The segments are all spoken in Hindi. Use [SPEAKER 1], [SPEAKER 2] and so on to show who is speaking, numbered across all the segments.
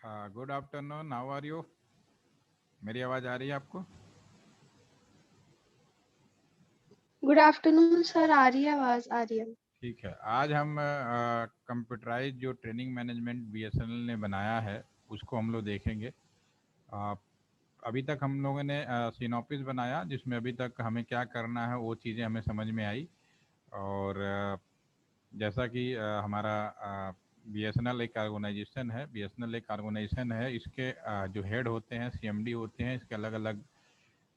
[SPEAKER 1] Good afternoon, how are you? मेरी आवाज़ आ रही है आपको?
[SPEAKER 2] गुड आफ्टरनून सर, आ रही है आवाज, आ रही है।
[SPEAKER 1] ठीक है। आज हम कंप्यूटराइज जो ट्रेनिंग मैनेजमेंट बीएसएनएल ने बनाया है उसको हम लोग देखेंगे। अ, अभी तक हम लोगों ने सिनॉप्सिस बनाया जिसमें अभी तक हमें क्या करना है वो चीज़ें हमें समझ में आई। और जैसा कि हमारा बीएसएनएल एक ऑर्गेनाइजेशन है, बीएसएनएल एक ऑर्गेनाइजेशन है, इसके जो हेड होते हैं सीएमडी होते हैं, इसके अलग अलग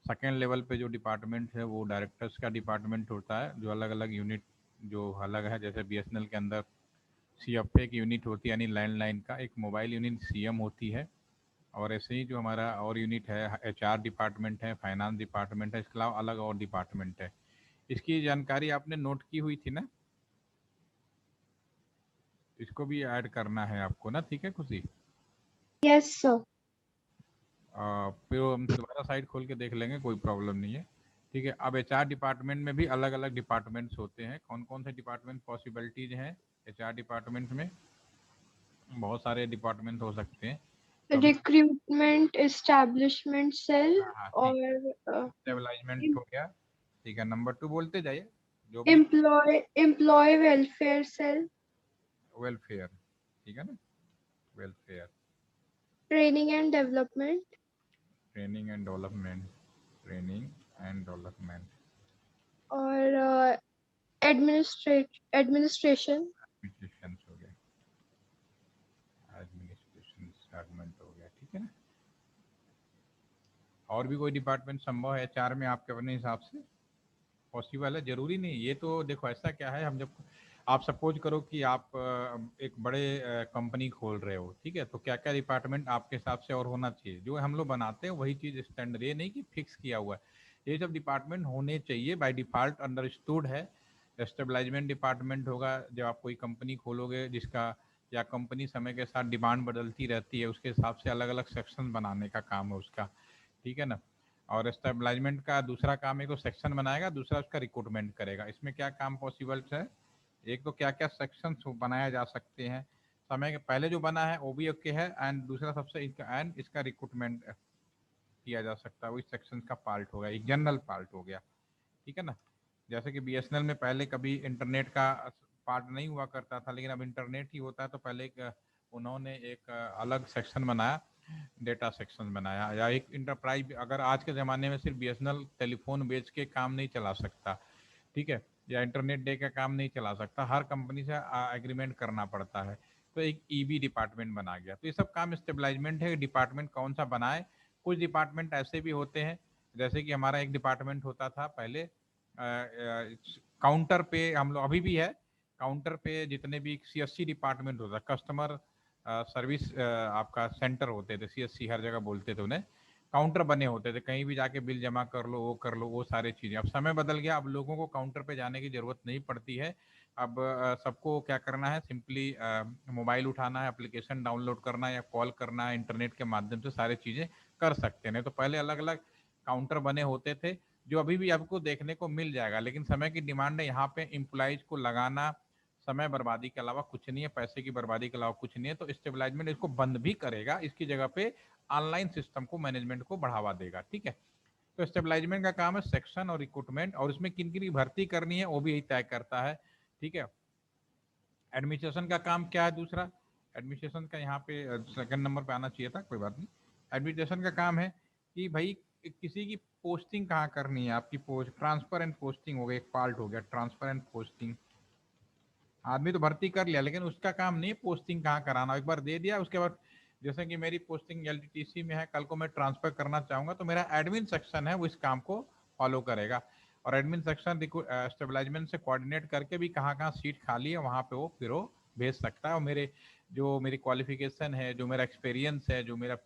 [SPEAKER 1] सेकेंड लेवल पे जो डिपार्टमेंट है वो डायरेक्टर्स का डिपार्टमेंट होता है, जो अलग अलग यूनिट जो अलग है। जैसे बीएसएनएल के अंदर सीएफए की यूनिट होती है यानी लैंडलाइन का, एक मोबाइल यूनिट सीएम होती है। और ऐसे ही जो हमारा और यूनिट है एचआर डिपार्टमेंट है, फाइनेंस डिपार्टमेंट है, इसके अलावा अलग और डिपार्टमेंट है। इसकी जानकारी आपने नोट की हुई थी ना? इसको भी ऐड करना है आपको ना, ठीक है खुशी?
[SPEAKER 2] Yes sir.
[SPEAKER 1] फिर हम दोबारा साइट खोल के देख लेंगे, कोई प्रॉब्लम नहीं है। ठीक है। अब एचआर डिपार्टमेंट में भी अलग अलग डिपार्टमेंट्स होते हैं। कौन कौन से डिपार्टमेंट पॉसिबिलिटीज हैं एचआर डिपार्टमेंट में? बहुत सारे डिपार्टमेंट हो सकते हैं। तो अभी
[SPEAKER 2] रिक्रूटमेंट एस्टैब्लिशमेंट सेल
[SPEAKER 1] हाँ हाँ ठीक है,
[SPEAKER 2] और
[SPEAKER 1] स्टेबलाइजमेंट हो गया। ठीक है, नंबर 2 बोलते जाइए जो भी।
[SPEAKER 2] एम्प्लॉय वेलफेयर सेल,
[SPEAKER 1] वेलफेयर, ठीक है ना, welfare.
[SPEAKER 2] Training and development
[SPEAKER 1] training and development, training and development.
[SPEAKER 2] और एडमिनिस्ट्रेशन।
[SPEAKER 1] एडमिनिस्ट्रेशन हो गया, एडमिनिस्ट्रेशन डिपार्टमेंट हो गया, ठीक है ना। और भी कोई डिपार्टमेंट संभव है एचआर में आपके अपने हिसाब से? पॉसिबल है, जरूरी नहीं। ये तो देखो ऐसा क्या है, हम जब आप सपोज करो कि आप एक बड़े कंपनी खोल रहे हो, ठीक है, तो क्या क्या डिपार्टमेंट आपके हिसाब से और होना चाहिए? जो हम लोग बनाते हैं वही चीज़ स्टैंडर्ड, ये नहीं कि फिक्स किया हुआ है। ये सब डिपार्टमेंट होने चाहिए, बाय डिफॉल्ट अंडरस्टूड है। स्टेबलाइजमेंट डिपार्टमेंट होगा जब आप कोई कंपनी खोलोगे जिसका, या कंपनी समय के साथ डिमांड बदलती रहती है, उसके हिसाब से अलग अलग सेक्शन बनाने का काम है उसका, ठीक है ना। और स्टेबलाइजमेंट का दूसरा काम है, तो सेक्शन बनाएगा, दूसरा उसका रिक्रूटमेंट करेगा। इसमें क्या काम पॉसिबल है? एक तो क्या क्या सेक्शन बनाया जा सकते हैं, समय के पहले जो बना है वो भी ओके है, एंड दूसरा सबसे एंड इसका रिक्रूटमेंट किया जा सकता है, वो इस सेक्शन का पार्ट हो गया, एक जनरल पार्ट हो गया, ठीक है ना। जैसे कि बीएसएनएल में पहले कभी इंटरनेट का पार्ट नहीं हुआ करता था, लेकिन अब इंटरनेट ही होता है, तो पहले उन्होंने एक अलग सेक्शन बनाया, डेटा सेक्शन बनाया। या एक इंटरप्राइज, अगर आज के ज़माने में सिर्फ बीएसएनएल टेलीफोन बेच के काम नहीं चला सकता, ठीक है, या इंटरनेट डे का काम नहीं चला सकता, हर कंपनी से एग्रीमेंट करना पड़ता है, तो एक ईबी डिपार्टमेंट बना गया। तो ये सब काम स्टेबलाइजमेंट है, डिपार्टमेंट कौन सा बनाए। कुछ डिपार्टमेंट ऐसे भी होते हैं, जैसे कि हमारा एक डिपार्टमेंट होता था पहले काउंटर पे, हम लोग अभी भी है, काउंटर पे जितने भी सीएससी डिपार्टमेंट होता है, कस्टमर सर्विस आपका सेंटर होते थे, सीएससी हर जगह बोलते थे उन्हें, काउंटर बने होते थे, कहीं भी जाके बिल जमा कर लो, वो कर लो, वो सारी चीज़ें। अब समय बदल गया, अब लोगों को काउंटर पे जाने की ज़रूरत नहीं पड़ती है। अब सबको क्या करना है, सिंपली मोबाइल उठाना है, एप्लीकेशन डाउनलोड करना है, या कॉल करना है, इंटरनेट के माध्यम से सारी चीज़ें कर सकते हैं। तो पहले अलग अलग काउंटर बने होते थे, जो अभी भी आपको देखने को मिल जाएगा, लेकिन समय की डिमांड है, यहाँ पे एम्प्लॉइज को लगाना समय बर्बादी के अलावा कुछ नहीं है, पैसे की बर्बादी के अलावा कुछ नहीं है। तो स्टेबलाइजमेंट इसको बंद भी करेगा, इसकी जगह पे ऑनलाइन सिस्टम को, मैनेजमेंट को बढ़ावा देगा, ठीक है। तो स्टेबलाइजमेंट का काम है सेक्शन और रिक्रूटमेंट, और इसमें किन किन की भर्ती करनी है वो भी यही तय करता है, ठीक है। एडमिनिस्ट्रेशन का काम क्या है दूसरा? एडमिनिस्ट्रेशन का यहाँ पे सेकंड नंबर पे आना चाहिए था, कोई बात नहीं। एडमिनिस्ट्रेशन का काम है कि भाई किसी की पोस्टिंग कहाँ करनी है, आपकी पोस्ट ट्रांसफर एंड पोस्टिंग हो गया, एक पार्ट हो गया ट्रांसफर एंड पोस्टिंग। आदमी तो भर्ती कर लिया, लेकिन उसका काम नहीं पोस्टिंग कहाँ कराना, एक बार दे दिया उसके बाद, जैसे कि मेरी पोस्टिंग एलटीटीसी में है, कल को मैं ट्रांसफर करना चाहूंगा, तो मेरा एडमिन सेक्शन है वो इस काम को फॉलो करेगा। और एडमिन सेक्शन स्टेबलाइजमेंट से कोऑर्डिनेट करके भी कहाँ कहाँ सीट खाली है वहाँ पे वो फिर वो भेज सकता है। और मेरे जो मेरी क्वालिफिकेशन है, जो मेरा एक्सपीरियंस है, जो मेरा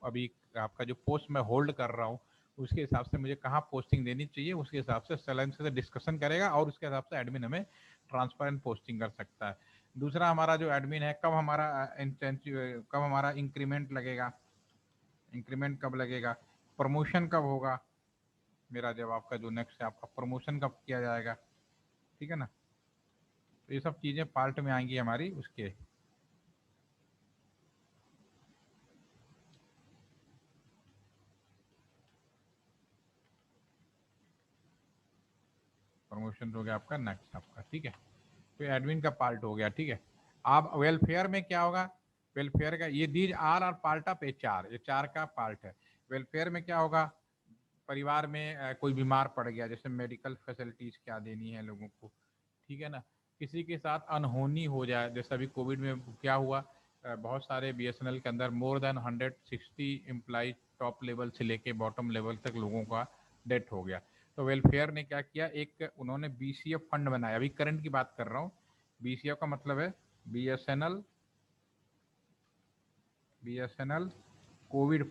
[SPEAKER 1] अभी आपका जो पोस्ट मैं होल्ड कर रहा हूँ, उसके हिसाब से मुझे कहाँ पोस्टिंग देनी चाहिए, उसके हिसाब से सैलरी से डिस्कशन करेगा, और उसके हिसाब से एडमिन हमें ट्रांसफर एंड पोस्टिंग कर सकता है। दूसरा हमारा जो एडमिन है, कब हमारा इंसेंटिव, कब हमारा इंक्रीमेंट लगेगा, इंक्रीमेंट कब लगेगा, प्रमोशन कब होगा मेरा, जब आपका जो नेक्स्ट है आपका प्रमोशन कब किया जाएगा, ठीक है ना। तो ये सब चीज़ें पार्ट में आएंगी हमारी उसके। क्वेश्चन हो गया आपका नेक्स्ट आपका, ठीक है। तो एडमिन का पार्ट हो गया, ठीक है। आप वेलफेयर में क्या होगा, वेलफेयर का ये these are part of HR, ये चार का पार्ट है। वेलफेयर में क्या होगा, परिवार में कोई बीमार पड़ गया, जैसे मेडिकल फैसिलिटीज क्या देनी है लोगों को, ठीक है ना। किसी के साथ अनहोनी हो जाए, जैसे अभी कोविड में क्या हुआ, बहुत सारे बीएसएनएल के अंदर more than 160 employ top level से लेके बॉटम लेवल तक लोगों का डेथ हो गया। तो वेलफेयर ने क्या किया, एक उन्होंने बीसीएफ फंड बनाया, अभी करंट की बात कर रहा हूँ। बीसीएफ का मतलब है बीएसएनएल कोविड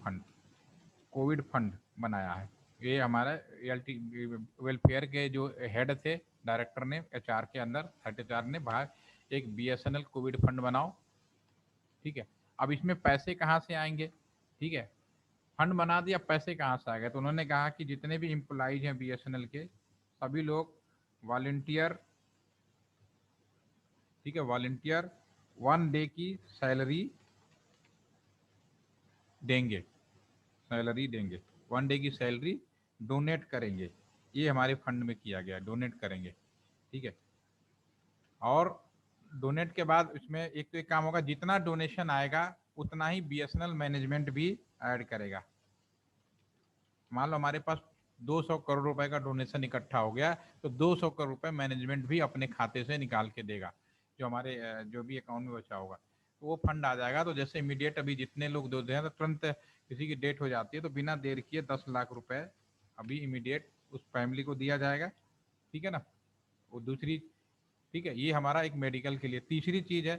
[SPEAKER 1] फंड बनाया है। ये हमारा वेलफेयर के जो हेड थे डायरेक्टर ने एचआर के अंदर, हेड एचआर ने बाहर एक बीएसएनएल कोविड फंड बनाओ, ठीक है। अब इसमें पैसे कहाँ से आएंगे, ठीक है, फंड बना दिया, पैसे कहाँ से आ गए, तो उन्होंने कहा कि जितने भी एम्प्लॉइज हैं बीएसएनएल के सभी लोग वॉलंटियर, ठीक है, वॉलंटियर 1 डे की सैलरी देंगे, 1 डे की सैलरी डोनेट करेंगे। ये हमारे फंड में किया गया, डोनेट करेंगे, ठीक है। और डोनेट के बाद इसमें एक तो एक काम होगा, जितना डोनेशन आएगा उतना ही बीएसएनएल मैनेजमेंट भी ऐड करेगा। मान लो हमारे पास 200 करोड़ रुपए का डोनेशन इकट्ठा हो गया, तो 200 करोड़ रुपए मैनेजमेंट भी अपने खाते से निकाल के देगा, जो हमारे जो भी अकाउंट में बचा होगा, तो वो फंड आ जाएगा। तो जैसे इमीडिएट अभी जितने लोग दो हैं, तो तुरंत किसी की डेट हो जाती है तो बिना देर किए 10 लाख रुपए अभी इमीडिएट उस फैमिली को दिया जाएगा, ठीक है ना। वो दूसरी, ठीक है, ये हमारा एक मेडिकल के लिए। तीसरी चीज है